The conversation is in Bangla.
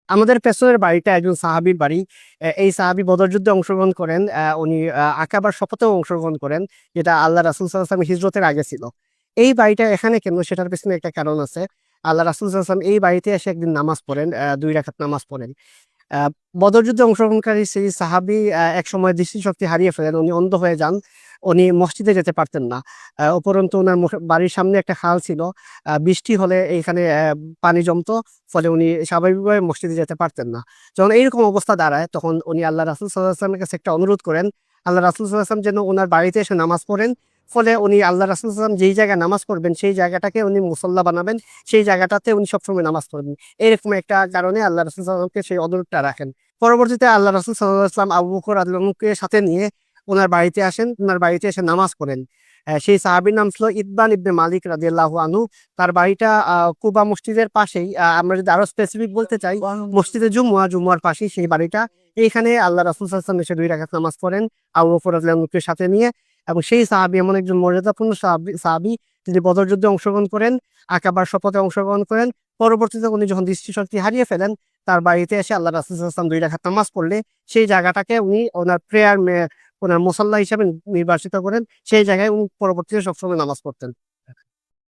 আমাদের পেছনের বাড়িটা একজন সাহাবীর বাড়ি। এই সাহাবী বদর যুদ্ধে অংশগ্রহণ করেন। উনি আকাবার শপথেও অংশগ্রহণ করেন, যেটা আল্লাহ রাসূল সাল্লাল্লাহু আলাইহি ওয়াসাল্লাম হিজরতের আগে ছিল। এই বাড়িটা এখানে কেন সেটার পেছনে একটা কারণ আছে। আল্লাহ রাসূল সাল্লাল্লাহু আলাইহি ওয়াসাল্লাম এই বাড়িতে এসে একদিন নামাজ পড়েন, ২ রাকাত নামাজ পড়েন। আ বদর যুদ্ধে অংশগ্রহণকারী সেই সাহাবী একসময় দৃষ্টিশক্তি হারিয়ে ফেলেন। উনি অন্ধ হয়ে যান। উনি মসজিদে যেতে পারতেন না। উপরন্তু উনার বাড়ির সামনে একটা খাল ছিল। বৃষ্টি হলে এইখানে পানি জমতো। ফলে উনি স্বাভাবিকভাবে মসজিদে যেতে পারতেন না। যখন এইরকম অবস্থা দাঁড়ায় তখন উনি আল্লাহ রাসূল সাল্লাল্লাহু আলাইহি ওয়াসাল্লামের কাছে একটা অনুরোধ করেন। আল্লাহ রাসূল সাল্লাল্লাহু আলাইহি ওয়াসাল্লাম যেন উনার বাড়িতে এসে নামাজ পড়েন। ফলে উনি আল্লাহ রাসূল সাল্লাল্লাহু আলাইহি ওয়াসাল্লাম যেই জায়গায় নামাজ পড়বেন সেই জায়গাটাকে উনি মুসল্লা বানাবেন। সেই জায়গাটাতে উনি সবসময় নামাজ পড়বেন। এরকম একটা কারণে আল্লাহ রাসূল সাল্লাল্লাহু আলাইহি ওয়াসাল্লামকে সেই অনুরোধটা রাখেন। পরবর্তীতে আল্লাহ রাসূল সাল্লাল্লাহু আলাইহি ওয়াসাল্লাম আবু বকর রাদিয়াল্লাহু আনহুকে সাথে নিয়ে উনার বাড়িতে আসেন। উনার বাড়িতে এসে নামাজ পড়েন। সেই সাহাবীর নাম ছিল ইতবান ইবনে মালিক রাদিয়াল্লাহু আনহু। তার বাড়িটা কুবা মসজিদের পাশেই। আমরা যদি আরো স্পেসিফিক বলতে চাই, মসজিদে জুমুয়ার পাশেই সেই বাড়িটা। এইখানে আল্লাহ রাসূল সাল্লাল্লাহু আলাইহি ওয়াসাল্লাম এসে ২ রাকাত নামাজ পড়েন আবু বকর রাদিয়াল্লাহু আনহুকে সাথে নিয়ে। এবং সেই সাহাবী এমন একজন মর্যাদাপূর্ণ সাহাবী যিনি বদর যুদ্ধে অংশগ্রহণ করেন, আকাবার শপথে অংশগ্রহণ করেন। পরবর্তীতে উনি যখন দৃষ্টিশক্তি হারিয়ে ফেলেন, তার বাড়িতে এসে আল্লাহ রাসূল সাল্লাল্লাহু আলাইহি ওয়াসাল্লাম ২ রাকাত নামাজ পড়লে সেই জায়গাটাকে উনি ওনার উনার মুসাল্লা হিসেবে নির্বাচিত করেন। সেই জায়গায় উনি পরবর্তীতে সবসময় নামাজ পড়তেন।